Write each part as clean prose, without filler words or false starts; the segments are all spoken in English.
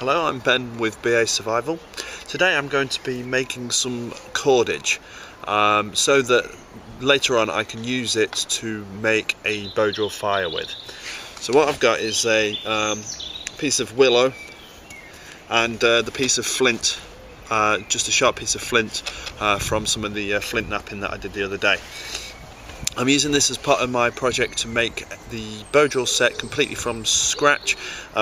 Hello, I'm Ben with Basurvival. Today I'm going to be making some cordage so that later on I can use it to make a bow drill fire with. So what I've got is a piece of willow and the piece of flint, just a sharp piece of flint from some of the flint knapping that I did the other day. I'm using this as part of my project to make the bow drill set completely from scratch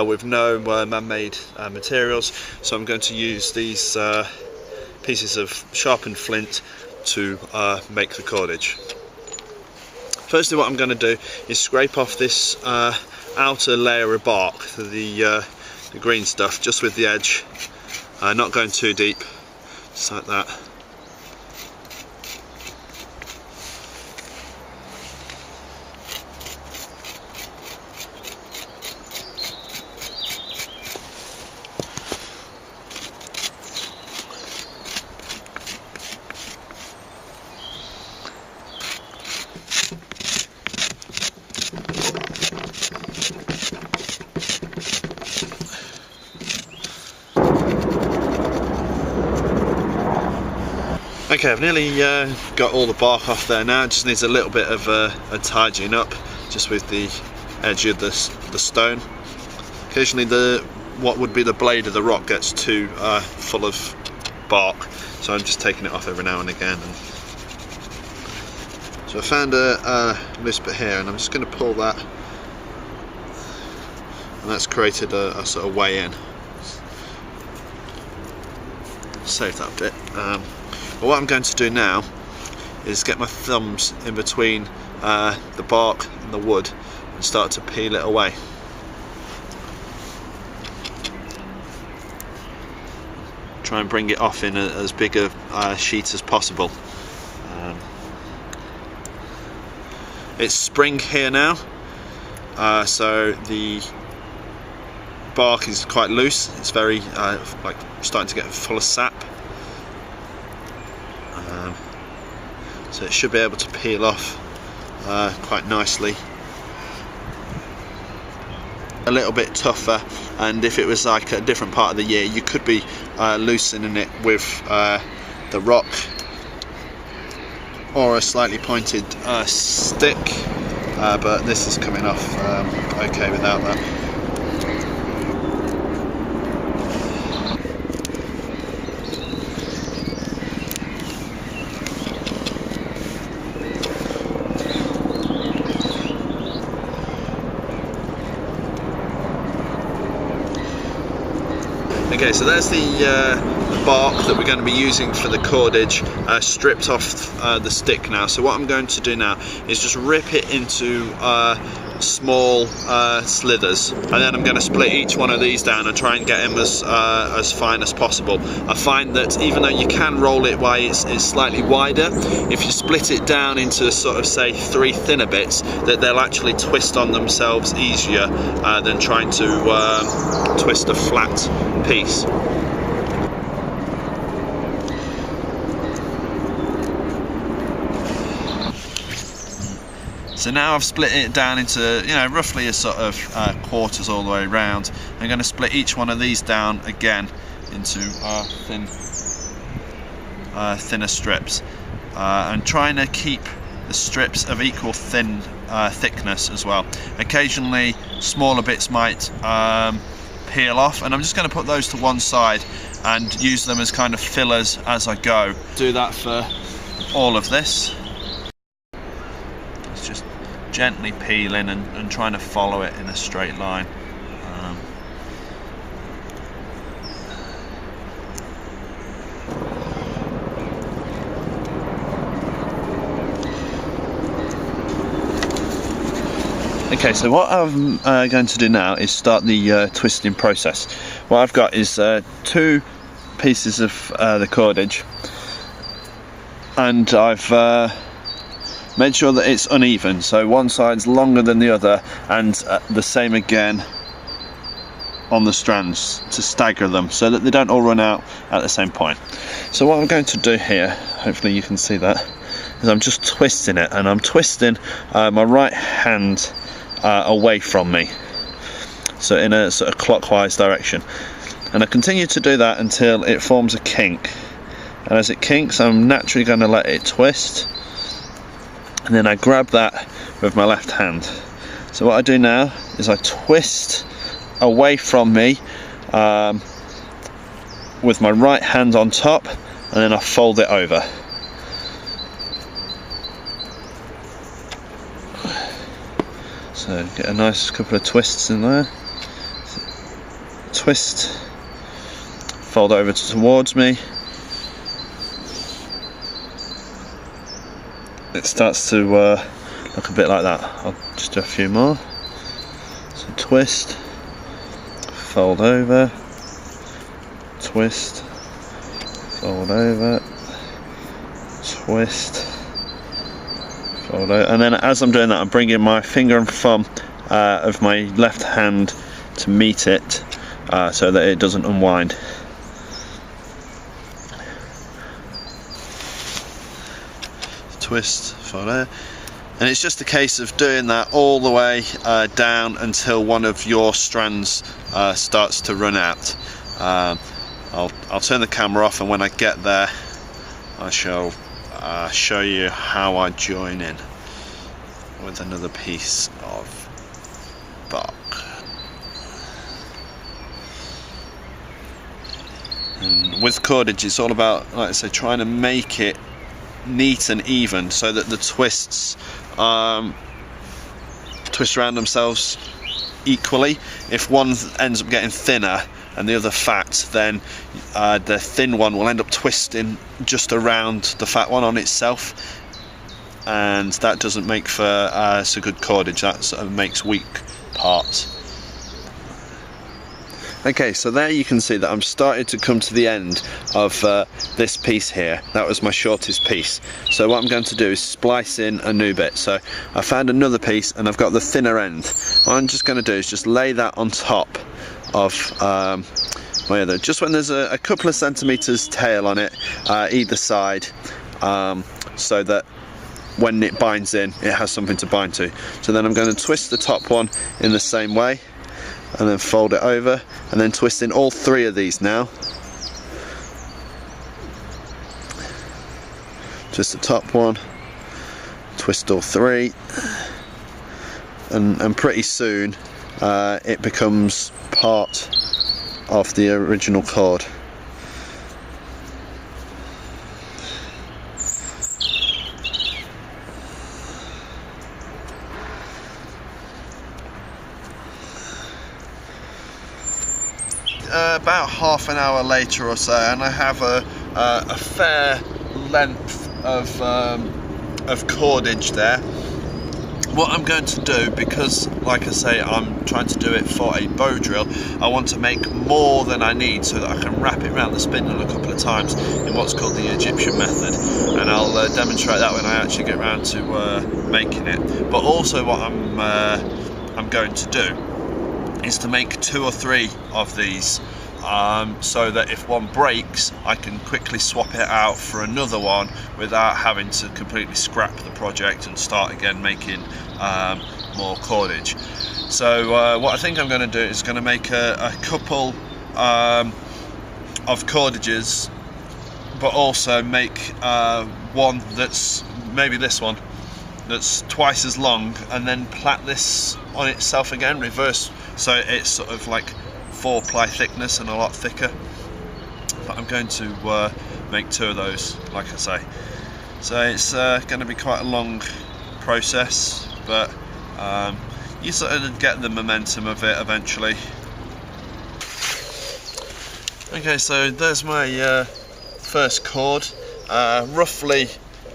with no man-made materials, so I'm going to use these pieces of sharpened flint to make the cordage. Firstly, what I'm going to do is scrape off this outer layer of bark, the green stuff, just with the edge, not going too deep, just like that. Okay, I've nearly got all the bark off there now. It just needs a little bit of a tidying up, just with the edge of the stone. Occasionally what would be the blade of the rock gets too full of bark, so I'm just taking it off every now and again. So I found a loose bit here, and I'm just going to pull that, and that's created a sort of way in. Save that bit. But what I'm going to do now is get my thumbs in between the bark and the wood and start to peel it away. Try and bring it off in as big a sheet as possible. It's spring here now, so the bark is quite loose. It's very like starting to get full of sap. So it should be able to peel off quite nicely. A little bit tougher, and if it was like a different part of the year, you could be loosening it with the rock or a slightly pointed stick, but this is coming off okay without that. Okay, so there's the bark that we're going to be using for the cordage stripped off the stick now. So what I'm going to do now is just rip it into small slithers, and then I'm going to split each one of these down and try and get them as fine as possible. I find that even though you can roll it while it's slightly wider, if you split it down into sort of say 3 thinner bits, that they'll actually twist on themselves easier than trying to twist a flat piece. So now I've split it down into, roughly a sort of quarters all the way around. I'm going to split each one of these down again into thinner strips, and trying to keep the strips of equal thickness as well. Occasionally smaller bits might peel off, and I'm just going to put those to one side and use them as kind of fillers as I go. Do that for all of this. It's just gently peeling and trying to follow it in a straight line. Okay, so what I'm going to do now is start the twisting process. What I've got is 2 pieces of the cordage, and I've made sure that it's uneven, so one side's longer than the other, and the same again on the strands to stagger them so that they don't all run out at the same point. So what I'm going to do here, hopefully you can see that, is I'm just twisting it, and I'm twisting my right hand away from me, so in a sort of clockwise direction. And I continue to do that until it forms a kink, and as it kinks I'm naturally going to let it twist, and then I grab that with my left hand. So what I do now is I twist away from me with my right hand on top, and then I fold it over. So get a nice couple of twists in there. Twist, fold over towards me. It starts to look a bit like that. I'll just do a few more. So twist, fold over, twist, fold over, twist, fold over, and then as I'm doing that I'm bringing my finger and thumb of my left hand to meet it so that it doesn't unwind. Twist, fold over. And it's just a case of doing that all the way down until one of your strands starts to run out. I'll turn the camera off, and when I get there I shall show you how I join in with another piece of bark. And with cordage it's all about, like I say, trying to make it neat and even so that the twists twist around themselves equally. If one ends up getting thinner and the other fat, then the thin one will end up twisting just around the fat one on itself, and that doesn't make for so good cordage. That sort of makes weak parts. Okay, so there you can see that I'm starting to come to the end of this piece here. That was my shortest piece. So what I'm going to do is splice in a new bit. So I found another piece and I've got the thinner end. What I'm just going to do is just lay that on top of my other, just when there's a couple of centimeters tail on it either side, so that when it binds in it has something to bind to. So then I'm going to twist the top one in the same way, and then fold it over, and then twist in all three of these now. Twist the top one, twist all three, and pretty soon it becomes part of the original cord. About half an hour later or so, and I have a fair length of cordage there. What I'm going to do, because like I say I'm trying to do it for a bow drill, I want to make more than I need so that I can wrap it around the spindle a couple of times in what's called the Egyptian method, and I'll demonstrate that when I actually get around to making it. But also what I'm going to do is to make 2 or 3 of these, so that if one breaks I can quickly swap it out for another one without having to completely scrap the project and start again making more cordage. So what I think I'm going to do is going to make a couple of cordages, but also make one that's maybe this one that's twice as long, and then plait this on itself again, reverse, so it's sort of like 4-ply thickness and a lot thicker. But I'm going to make 2 of those, like I say. So it's going to be quite a long process, but you sort of get the momentum of it eventually. Okay, so there's my first cord, roughly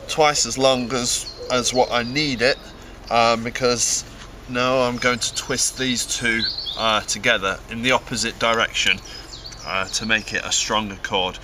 twice as long as what I need it, because now I'm going to twist these 2 together in the opposite direction to make it a stronger cord.